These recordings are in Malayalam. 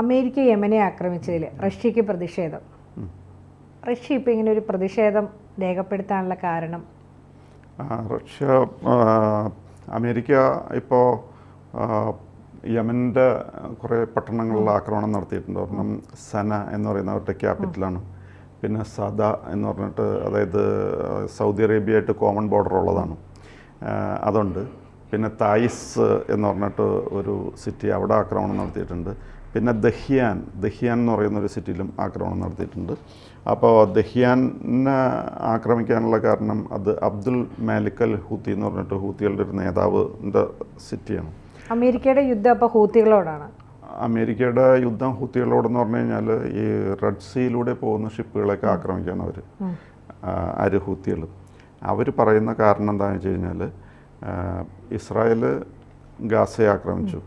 അമേരിക്ക യമനെ ആക്രമിച്ചതിൽ റഷ്യക്ക് പ്രതിഷേധം. റഷ്യ ഇപ്പോൾ ഇങ്ങനെ ഒരു പ്രതിഷേധം രേഖപ്പെടുത്താനുള്ള കാരണം? റഷ്യ അമേരിക്ക ഇപ്പോൾ യമൻ്റെ കുറേ പട്ടണങ്ങളിൽ ആക്രമണം നടത്തിയിട്ടുണ്ട്. ഒരെണ്ണം സന എന്ന് പറയുന്ന അവരുടെ ക്യാപിറ്റലാണ്. പിന്നെ സദ എന്ന് പറഞ്ഞിട്ട്, അതായത് സൗദി അറേബ്യയായിട്ട് കോമൺ ബോർഡർ ഉള്ളതാണ്, അതുണ്ട്. പിന്നെ തായിസ് എന്ന് പറഞ്ഞിട്ട് ഒരു സിറ്റി, അവിടെ ആക്രമണം നടത്തിയിട്ടുണ്ട്. പിന്നെ ദഹിയാൻ എന്ന് പറയുന്നൊരു സിറ്റിയിലും ആക്രമണം നടത്തിയിട്ടുണ്ട്. അപ്പോൾ ദഹിയാനെ ആക്രമിക്കാനുള്ള കാരണം അത് അബ്ദുൽ മാലിക് അൽ ഹൂത്തി എന്ന് പറഞ്ഞിട്ട് ഹൂത്തികളുടെ ഒരു നേതാവിൻ്റെ സിറ്റിയാണ്. അമേരിക്കയുടെ യുദ്ധം അപ്പോൾ ഹൂത്തികളോടാണ്? അമേരിക്കയുടെ യുദ്ധം ഹൂത്തികളോടെന്ന് പറഞ്ഞു കഴിഞ്ഞാൽ ഈ റെഡ് സീയിലൂടെ പോകുന്ന ഷിപ്പുകളൊക്കെ ആക്രമിക്കുകയാണ് അവർ ഹൂത്തികൾ. അവർ പറയുന്ന കാരണം എന്താണെന്ന് വെച്ച് കഴിഞ്ഞാൽ, ഇസ്രായേൽ ഗാസയെ ആക്രമിച്ചു,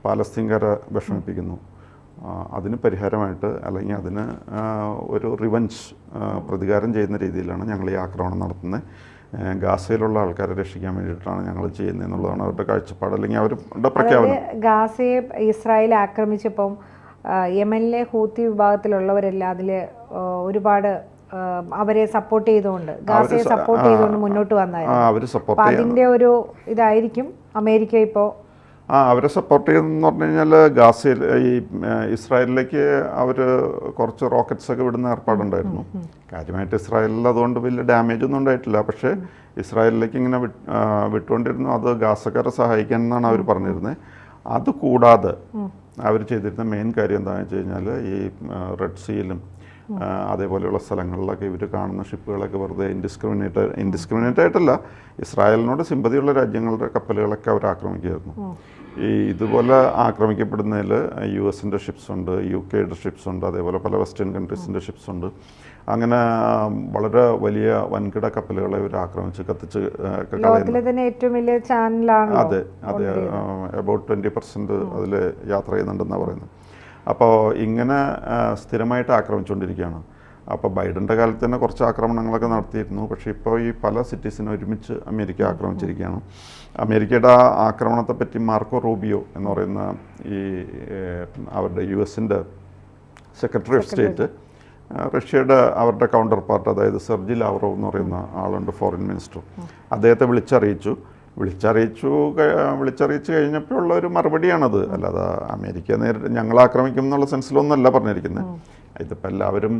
പാലസ്തീൻകാരെ വിഷമിപ്പിക്കുന്നു, അതിന് പരിഹാരമായിട്ട് അല്ലെങ്കിൽ അതിന് ഒരു റിവഞ്ച് പ്രതികാരം ചെയ്യുന്ന രീതിയിലാണ് ഞങ്ങൾ ഈ ആക്രമണം നടത്തുന്നത്, ഗാസയിലുള്ള ആൾക്കാരെ രക്ഷിക്കാൻ വേണ്ടിയിട്ടാണ് ഞങ്ങൾ ചെയ്യുന്നത് എന്നുള്ളതാണ് അവരുടെ കാഴ്ചപ്പാട്, അല്ലെങ്കിൽ അവരുടെ പ്രഖ്യാപനം. ഗാസയെ ഇസ്രായേൽ ആക്രമിച്ചപ്പം യമനിലെ ഹൂത്തി വിഭാഗത്തിലുള്ളവരെല്ലാം അതിൽ ഒരുപാട് അവരെ സപ്പോർട്ട് ചെയ്തുകൊണ്ട്, ഗാസയെ സപ്പോർട്ട് ചെയ്തുകൊണ്ട് മുന്നോട്ട് വന്നായിരുന്നു. അതിൻ്റെ ഒരു ഇതായിരിക്കും അമേരിക്ക ഇപ്പോൾ അവരെ സപ്പോർട്ട് ചെയ്തെന്ന് പറഞ്ഞു കഴിഞ്ഞാൽ, ഗാസയിൽ ഈ ഇസ്രായേലിലേക്ക് അവർ കുറച്ച് റോക്കറ്റ്സ് ഒക്കെ വിടുന്ന ഏർപ്പാടുണ്ടായിരുന്നു. കാര്യമായിട്ട് ഇസ്രായേലിൽ അതുകൊണ്ട് വലിയ ഡാമേജ് ഒന്നും ഉണ്ടായിട്ടില്ല. പക്ഷേ ഇസ്രായേലിലേക്ക് ഇങ്ങനെ വിട്ടുകൊണ്ടിരുന്നു. അത് ഗാസക്കാരെ സഹായിക്കാൻ എന്നാണ് അവർ പറഞ്ഞിരുന്നത്. അതുകൂടാതെ അവർ ചെയ്തിരുന്ന മെയിൻ കാര്യം എന്താണെന്ന് വെച്ച് കഴിഞ്ഞാൽ, ഈ റെഡ് സീയിലും അതേപോലെയുള്ള സ്ഥലങ്ങളിലൊക്കെ ഇവർ കാണുന്ന ഷിപ്പുകളൊക്കെ വെറുതെ ഇൻഡിസ്ക്രിമിനേറ്റ് ആയിട്ടല്ല, ഇസ്രായേലിനോട് സിമ്പതിയുള്ള രാജ്യങ്ങളുടെ കപ്പലുകളൊക്കെ അവർ ആക്രമിക്കുമായിരുന്നു. ഈ ഇതുപോലെ ആക്രമിക്കപ്പെടുന്നതിൽ US-ൻ്റെ ഷിപ്സ് ഉണ്ട്, UK-യുടെ ഷിപ്സ് ഉണ്ട്, അതേപോലെ പല വെസ്റ്റേൺ കൺട്രീസിൻ്റെ ഷിപ്സ് ഉണ്ട്. അങ്ങനെ വളരെ വലിയ വൻകിട കപ്പലുകളെ ഇവർ ആക്രമിച്ച് കത്തിച്ച് കളയുന്നു. അതെ, അബൌട്ട് 20% അതിൽ യാത്ര ചെയ്യുന്നുണ്ടെന്നാണ് പറയുന്നത്. അപ്പോൾ ഇങ്ങനെ സ്ഥിരമായിട്ട് ആക്രമിച്ചുകൊണ്ടിരിക്കുകയാണ്. അപ്പോൾ ബൈഡൻ്റെ കാലത്ത് തന്നെ കുറച്ച് ആക്രമണങ്ങളൊക്കെ നടത്തിയിരുന്നു. പക്ഷേ ഇപ്പോൾ ഈ പല സിറ്റീസിനും ഒരുമിച്ച് അമേരിക്ക ആക്രമിച്ചിരിക്കുകയാണ്. അമേരിക്കയുടെ ആ ആക്രമണത്തെപ്പറ്റി മാർക്കോ റൂബിയോ എന്ന് പറയുന്ന ഈ അവരുടെ US-ൻ്റെ സെക്രട്ടറി ഓഫ് സ്റ്റേറ്റ്, റഷ്യയുടെ അവരുടെ കൗണ്ടർ പാർട്ട്, അതായത് സെർജി ലാവ്റോവ് എന്ന് പറയുന്ന ആളുണ്ട്, ഫോറിൻ മിനിസ്റ്റർ, അദ്ദേഹത്തെ വിളിച്ചറിയിച്ച് കഴിഞ്ഞപ്പോഴുള്ള ഒരു മറുപടിയാണത്. അല്ലാതെ അമേരിക്ക ഞങ്ങൾ ആക്രമിക്കും എന്നുള്ള സെൻസിലൊന്നുമല്ല പറഞ്ഞിരിക്കുന്നത്. ഇതിപ്പോൾ എല്ലാവരും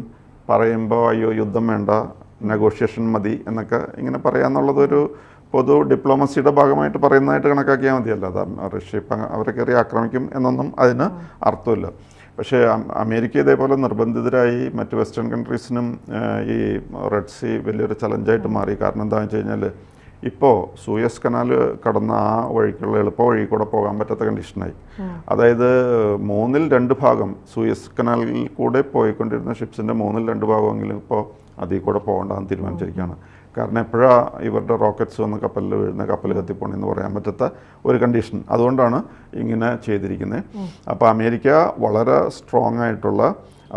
പറയുമ്പോൾ അയ്യോ യുദ്ധം വേണ്ട, നെഗോഷിയേഷൻ മതി എന്നൊക്കെ ഇങ്ങനെ പറയാമെന്നുള്ളതൊരു പൊതു ഡിപ്ലോമസിയുടെ ഭാഗമായിട്ട് പറയുന്നതായിട്ട് കണക്കാക്കിയാൽ മതിയല്ല. അത് റഷ്യ ഇപ്പം അവരെ കയറി ആക്രമിക്കും എന്നൊന്നും അതിന് അർത്ഥമില്ല. പക്ഷേ അമേരിക്ക ഇതേപോലെ നിർബന്ധിതരായി മറ്റ് വെസ്റ്റേൺ കൺട്രീസിനും ഈ റെഡ് സീ വലിയൊരു ചലഞ്ചായിട്ട് മാറി. കാരണം എന്താണെന്ന് വെച്ച് കഴിഞ്ഞാൽ, ഇപ്പോൾ സൂയസ് കനാൽ കടന്ന ആ വഴിക്കുള്ള എളുപ്പ വഴി കൂടെ പോകാൻ പറ്റാത്ത കണ്ടീഷനായി. അതായത് 2/3 ഭാഗം സൂയസ് കനാലിൽ കൂടെ പോയിക്കൊണ്ടിരുന്ന ഷിപ്സിൻ്റെ 2/3 ഭാഗമെങ്കിലും ഇപ്പോൾ അതിൽ കൂടെ പോകേണ്ടതെന്ന് തീരുമാനിച്ചിരിക്കുകയാണ്. കാരണം എപ്പോഴാണ് ഇവരുടെ റോക്കറ്റ്സ് വന്ന് കപ്പലിൽ വീഴുന്ന, കപ്പൽ കത്തിപ്പോണെന്ന് പറയാൻ പറ്റാത്ത ഒരു കണ്ടീഷൻ. അതുകൊണ്ടാണ് ഇങ്ങനെ ചെയ്തിരിക്കുന്നത്. അപ്പോൾ അമേരിക്ക വളരെ സ്ട്രോങ് ആയിട്ടുള്ള,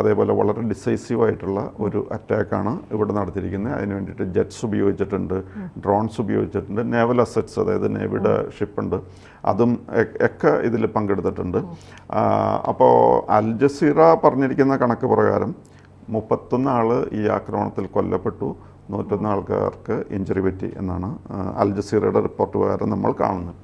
അതേപോലെ വളരെ ഡിസൈസീവായിട്ടുള്ള ഒരു അറ്റാക്കാണ് ഇവിടെ നടത്തിയിരിക്കുന്നത്. അതിന് വേണ്ടിയിട്ട് ജെറ്റ്സ് ഉപയോഗിച്ചിട്ടുണ്ട്, ഡ്രോൺസ് ഉപയോഗിച്ചിട്ടുണ്ട്, നേവൽ അസറ്റ്സ്, അതായത് നേവിയുടെ ഷിപ്പുണ്ട്, അതും ഒക്കെ ഇതിൽ പങ്കെടുത്തിട്ടുണ്ട്. അപ്പോൾ അൽ ജസീറ പറഞ്ഞിരിക്കുന്ന കണക്ക് പ്രകാരം 31 ആൾ ഈ ആക്രമണത്തിൽ കൊല്ലപ്പെട്ടു, 101 ആൾക്കാർക്ക് ഇഞ്ചുറി പറ്റി എന്നാണ് അൽ ജസീറയുടെ റിപ്പോർട്ട് പ്രകാരം നമ്മൾ കാണുന്നത്.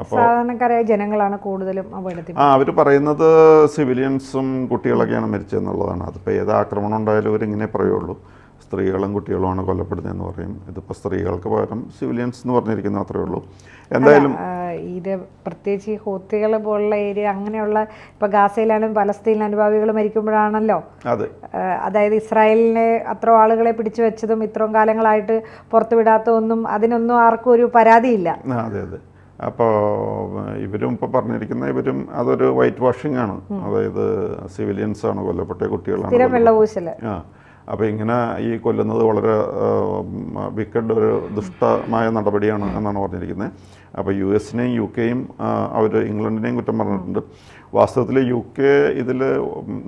അപ്പോൾ സാധാരണക്കാരായ ജനങ്ങളാണ് കൂടുതലും അപകടത്തിൽ. അവർ പറയുന്നത് സിവിലിയൻസും കുട്ടികളൊക്കെയാണ് മരിച്ചതെന്നുള്ളതാണ്. അതിപ്പോൾ ഏത് ആക്രമണം ഉണ്ടായാലും അവരിങ്ങനെ പറയുള്ളൂ, സ്ത്രീകളും കുട്ടികളുമാണ് കൊല്ലപ്പെടുന്നതെന്ന് പറയും. ഇതിപ്പോൾ സ്ത്രീകൾക്ക് പകരം സിവിലിയൻസ് എന്ന് പറഞ്ഞിരിക്കുന്നു, അത്രയേ ഉള്ളൂ. എന്തായാലും ഇത് പ്രത്യേകിച്ച് ഈ ഹൂത്തികൾ പോലുള്ള ഏരിയ, അങ്ങനെയുള്ള ഇപ്പോൾ ഗാസയിലാണെങ്കിലും പലസ്തീൻ അനുഭാവികൾ മരിക്കുമ്പോഴാണല്ലോ, അതായത് ഇസ്രായേലിനെ അത്ര ആളുകളെ പിടിച്ചു വെച്ചതും ഇത്രയും കാലങ്ങളായിട്ട് പുറത്തു വിടാത്തതൊന്നും അതിനൊന്നും ആർക്കും ഒരു പരാതിയില്ല. അതെ. അപ്പോൾ ഇവരും ഇപ്പോൾ പറഞ്ഞിരിക്കുന്ന അതൊരു വൈറ്റ് വാഷിംഗ് ആണ്. അതായത് സിവിലിയൻസാണ് കൊല്ലപ്പെട്ട, കുട്ടികളാണ്. അപ്പോൾ ഇങ്ങനെ ഈ കൊല്ലുന്നത് വളരെ വിക്കഡ്, ഒരു ദുഷ്ടമായ നടപടിയാണ് എന്നാണ് പറഞ്ഞിരിക്കുന്നത്. അപ്പോൾ US-നെയും UK-യും അവർ ഇംഗ്ലണ്ടിനെയും കുറ്റം പറഞ്ഞിട്ടുണ്ട്. വാസ്തവത്തിൽ UK ഇതിൽ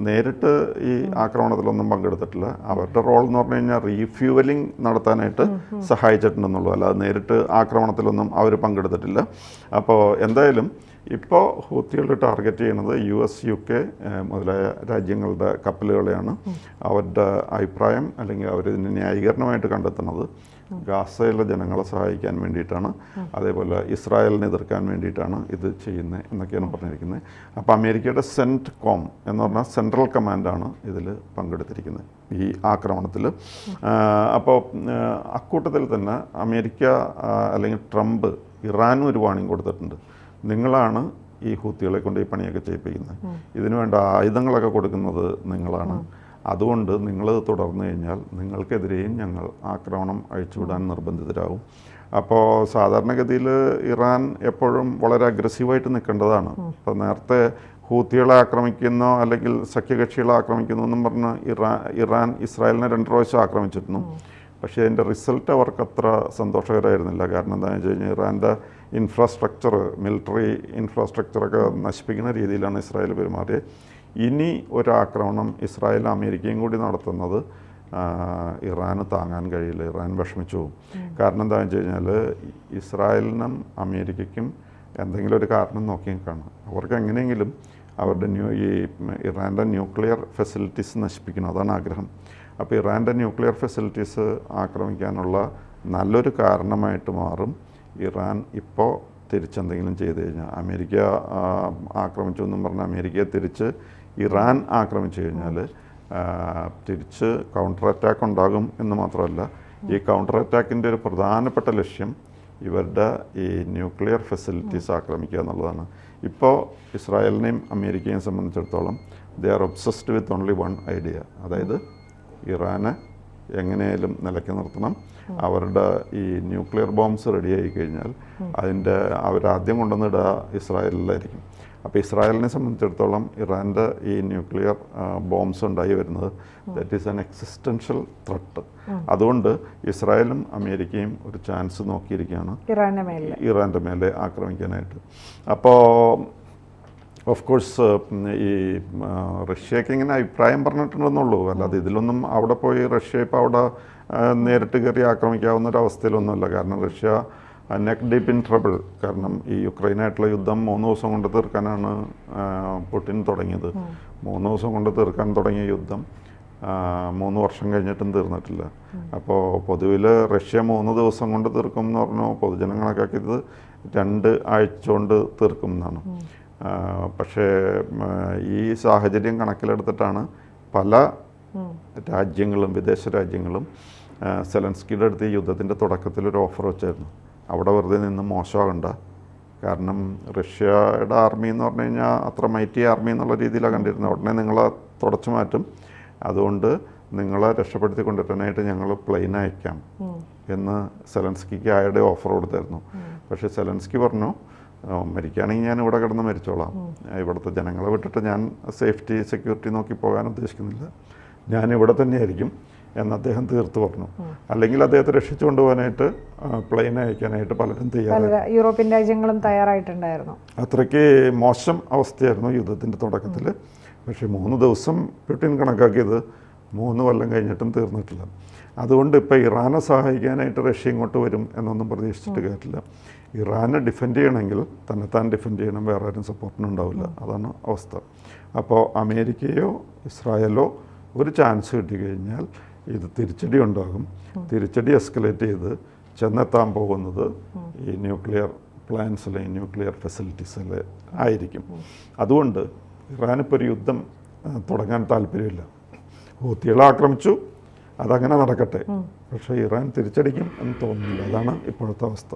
നേരിട്ട് ഈ ആക്രമണത്തിലൊന്നും പങ്കെടുത്തിട്ടില്ല. അവരുടെ റോൾ എന്ന് പറഞ്ഞു കഴിഞ്ഞാൽ റീഫ്യൂവലിംഗ് നടത്താനായിട്ട് സഹായിച്ചിട്ടുണ്ടെന്നുള്ളൂ, അല്ലാതെ നേരിട്ട് ആക്രമണത്തിലൊന്നും അവർ പങ്കെടുത്തിട്ടില്ല. അപ്പോൾ എന്തായാലും ഇപ്പോൾ ഹൂത്തികൾ ടാർഗറ്റ് ചെയ്യുന്നത് US UK മുതലായ രാജ്യങ്ങളുടെ കപ്പലുകളെയാണ്. അവരുടെ അഭിപ്രായം അല്ലെങ്കിൽ അവരിതിന് ന്യായീകരണമായിട്ട് കണ്ടെത്തുന്നത് ഗാസയിലെ ജനങ്ങളെ സഹായിക്കാൻ വേണ്ടിയിട്ടാണ്, അതേപോലെ ഇസ്രായേലിനെ എതിർക്കാൻ വേണ്ടിയിട്ടാണ് ഇത് ചെയ്യുന്നത് എന്നൊക്കെയാണ് പറഞ്ഞിരിക്കുന്നത്. അപ്പോൾ അമേരിക്കയുടെ CENTCOM എന്ന് പറഞ്ഞാൽ സെൻട്രൽ കമാൻഡാണ് ഇതിൽ പങ്കെടുത്തിരിക്കുന്നത് ഈ ആക്രമണത്തിൽ. അപ്പോൾ അക്കൂട്ടത്തിൽ തന്നെ അമേരിക്ക അല്ലെങ്കിൽ ട്രംപ് ഇറാനും ഒരു വാണിംഗ് കൊടുത്തിട്ടുണ്ട്. നിങ്ങളാണ് ഈ ഹൂത്തികളെ കൊണ്ട് ഈ പണിയൊക്കെ ചെയ്യിപ്പിക്കുന്നത്, ഇതിനു വേണ്ട ആയുധങ്ങളൊക്കെ കൊടുക്കുന്നത് നിങ്ങളാണ്, അതുകൊണ്ട് നിങ്ങൾ തുടർന്നു കഴിഞ്ഞാൽ നിങ്ങൾക്കെതിരെയും ഞങ്ങൾ ആക്രമണം അഴിച്ചുവിടാൻ നിർബന്ധിതരാകും. അപ്പോൾ സാധാരണഗതിയിൽ ഇറാൻ എപ്പോഴും വളരെ അഗ്രസീവായിട്ട് നിൽക്കേണ്ടതാണ്. ഇപ്പോൾ നേരത്തെ ഹൂത്തികളെ ആക്രമിക്കുന്നോ അല്ലെങ്കിൽ സഖ്യകക്ഷികളെ ആക്രമിക്കുന്നു എന്നും പറഞ്ഞ് ഇറാൻ ഇസ്രായേലിനെ 2 പ്രാവശ്യം ആക്രമിച്ചിരുന്നു. പക്ഷേ അതിൻ്റെ റിസൾട്ട് അവർക്ക് അത്ര സന്തോഷകരമായിരുന്നില്ല. കാരണം എന്താണെന്ന് വെച്ച് കഴിഞ്ഞാൽ ഇറാൻ്റെ ഇൻഫ്രാസ്ട്രക്ചർ, മിലിറ്ററി ഇൻഫ്രാസ്ട്രക്ചറൊക്കെ നശിപ്പിക്കുന്ന രീതിയിലാണ് ഇസ്രായേൽ പെരുമാറിയത്. ഇനി ഒരാക്രമണം ഇസ്രായേലും അമേരിക്കയും കൂടി നടത്തുന്നത് ഇറാന് താങ്ങാൻ കഴിയില്ല. ഇറാൻ വിഷമിച്ചു പോകും. കാരണം എന്താണെന്ന് വെച്ച് കഴിഞ്ഞാൽ ഇസ്രായേലിനും അമേരിക്കയ്ക്കും എന്തെങ്കിലും ഒരു കാരണം നോക്കി കാണും. അവർക്ക് എങ്ങനെയെങ്കിലും അവരുടെ ഈ ഇറാൻ്റെ ന്യൂക്ലിയർ ഫെസിലിറ്റീസ് നശിപ്പിക്കണം, അതാണ് ആഗ്രഹം. അപ്പോൾ ഇറാൻ്റെ ന്യൂക്ലിയർ ഫെസിലിറ്റീസ് ആക്രമിക്കാനുള്ള നല്ലൊരു കാരണമായിട്ട് മാറും ഇറാൻ ഇപ്പോൾ തിരിച്ചെന്തെങ്കിലും ചെയ്തു കഴിഞ്ഞാൽ. അമേരിക്ക ആക്രമിച്ചു എന്നും പറഞ്ഞാൽ അമേരിക്കയെ തിരിച്ച് ഇറാൻ ആക്രമിച്ചു കഴിഞ്ഞാൽ തിരിച്ച് കൗണ്ടർ അറ്റാക്ക് ഉണ്ടാകും എന്ന് മാത്രമല്ല, ഈ കൗണ്ടർ അറ്റാക്കിൻ്റെ ഒരു പ്രധാനപ്പെട്ട ലക്ഷ്യം ഇവരുടെ ഈ ന്യൂക്ലിയർ ഫെസിലിറ്റീസ് ആക്രമിക്കുക എന്നുള്ളതാണ്. ഇപ്പോൾ ഇസ്രായേലിനെയും അമേരിക്കയെയും സംബന്ധിച്ചിടത്തോളം they are obsessed with only one idea, അതായത് ഇറാനെ എങ്ങനെയായാലും നിലയ്ക്ക് നിർത്തണം. അവരുടെ ഈ ന്യൂക്ലിയർ ബോംബ്സ് റെഡിയായി കഴിഞ്ഞാൽ അതിൻ്റെ അവരാദ്യം കൊണ്ടുവന്നിടുക ഇസ്രായേലിലായിരിക്കും. അപ്പോൾ ഇസ്രായേലിനെ സംബന്ധിച്ചിടത്തോളം ഇറാൻ്റെ ഈ ന്യൂക്ലിയർ ബോംബ്സ് ഉണ്ടായി വരുന്നത് that is an existential threat. അതുകൊണ്ട് ഇസ്രായേലും അമേരിക്കയും ഒരു ചാൻസ് നോക്കിയിരിക്കുകയാണ് ഇറാൻ്റെ മേലെ ആക്രമിക്കാനായിട്ട്. അപ്പോൾ ഓഫ് കോഴ്സ് ഈ റഷ്യക്ക് ഇങ്ങനെ അഭിപ്രായം പറഞ്ഞിട്ടുണ്ടെന്നുള്ളൂ, അല്ലാതെ ഇതിലൊന്നും അവിടെ പോയി റഷ്യ ഇപ്പോൾ അവിടെ നേരിട്ട് കയറി ആക്രമിക്കാവുന്ന ഒരു അവസ്ഥയിലൊന്നുമല്ല. കാരണം Russia neck deep in trouble. കാരണം ഈ യുക്രൈനായിട്ടുള്ള യുദ്ധം 3 ദിവസം കൊണ്ട് തീർക്കാനാണ് പുടിൻ തുടങ്ങിയത്. 3 ദിവസം കൊണ്ട് തീർക്കാൻ തുടങ്ങിയ യുദ്ധം 3 വർഷം കഴിഞ്ഞിട്ടും തീർന്നിട്ടില്ല. അപ്പോൾ പൊതുവിൽ റഷ്യ 3 ദിവസം കൊണ്ട് തീർക്കും എന്ന് പറഞ്ഞു, പൊതുജനങ്ങളൊക്കെ ഇത് 2 ആഴ്ച കൊണ്ട് തീർക്കും എന്നാണ്. പക്ഷേ ഈ സാഹചര്യം കണക്കിലെടുത്തിട്ടാണ് പല രാജ്യങ്ങളും വിദേശ രാജ്യങ്ങളും സെലൻസ്കിയുടെ അടുത്ത് ഈ യുദ്ധത്തിൻ്റെ തുടക്കത്തിലൊരു ഓഫർ വെച്ചായിരുന്നു. അവിടെ വെറുതെ നിന്ന് മോശമാകണ്ട, കാരണം റഷ്യയുടെ ആർമി എന്ന് പറഞ്ഞു കഴിഞ്ഞാൽ അത്ര മൈറ്റി ആർമി എന്നുള്ള രീതിയിലാണ് കണ്ടിരുന്നത്. ഉടനെ നിങ്ങളെ തുടച്ചു മാറ്റും, അതുകൊണ്ട് നിങ്ങളെ രക്ഷപ്പെടുത്തി കൊണ്ടുവരാനായിട്ട് ഞങ്ങൾ പ്ലെയിൻ അയക്കാം എന്ന് സെലൻസ്കിക്ക് ആയുടെ ഓഫർ കൊടുത്തായിരുന്നു. പക്ഷേ സെലൻസ്കി പറഞ്ഞു, മരിക്കുകയാണെങ്കിൽ ഞാൻ ഇവിടെ കിടന്ന് മരിച്ചോളാം, ഇവിടുത്തെ ജനങ്ങളെ വിട്ടിട്ട് ഞാൻ സേഫ്റ്റി സെക്യൂരിറ്റി നോക്കി പോകാൻ ഉദ്ദേശിക്കുന്നില്ല, ഞാൻ ഇവിടെ തന്നെയായിരിക്കും എന്ന് അദ്ദേഹം തീർത്ത് പറഞ്ഞു. അല്ലെങ്കിൽ അദ്ദേഹത്തെ രക്ഷിച്ചു കൊണ്ടുപോകാനായിട്ട് പ്ലെയിൻ അയക്കാനായിട്ട് പലരും തയ്യാറായി, യൂറോപ്യൻ രാജ്യങ്ങളും തയ്യാറായിട്ടുണ്ടായിരുന്നു. അത്രയ്ക്ക് മോശം അവസ്ഥയായിരുന്നു യുദ്ധത്തിൻ്റെ തുടക്കത്തിൽ. പക്ഷേ 3 ദിവസം പുടിൻ കണക്കാക്കിയത് 3 കൊല്ലം കഴിഞ്ഞിട്ടും തീർന്നിട്ടില്ല. അതുകൊണ്ട് ഇപ്പോൾ ഇറാനെ സഹായിക്കാനായിട്ട് റഷ്യ ഇങ്ങോട്ട് വരും എന്നൊന്നും പ്രതീക്ഷിച്ചിട്ട് കാര്യമില്ല. ഇറാനെ ഡിഫെൻഡ് ചെയ്യണമെങ്കിൽ തന്നെത്താൻ ഡിഫെൻഡ് ചെയ്യണം, വേറെ ആരും സപ്പോർട്ടിനുണ്ടാവില്ല. അതാണ് അവസ്ഥ. അപ്പോൾ അമേരിക്കയോ ഇസ്രായേലോ ഒരു ചാൻസ് കിട്ടിക്കഴിഞ്ഞാൽ ഇത് തിരിച്ചടി ഉണ്ടാകും. തിരിച്ചടി എസ്കലേറ്റ് ചെയ്ത് ചെന്നെത്താൻ പോകുന്നത് ഈ ന്യൂക്ലിയർ പ്ലാൻസ് അല്ലെങ്കിൽ ന്യൂക്ലിയർ ഫെസിലിറ്റീസിൽ ആയിരിക്കും. അതുകൊണ്ട് ഇറാനിപ്പോൾ ഒരു യുദ്ധം തുടങ്ങാൻ താല്പര്യമില്ല. ഹൂത്തികളെ ആക്രമിച്ചു, അതങ്ങനെ നടക്കട്ടെ, പക്ഷേ ഇറാൻ തിരിച്ചടിക്കും എന്ന് തോന്നുന്നില്ല. അതാണ് ഇപ്പോഴത്തെ അവസ്ഥ.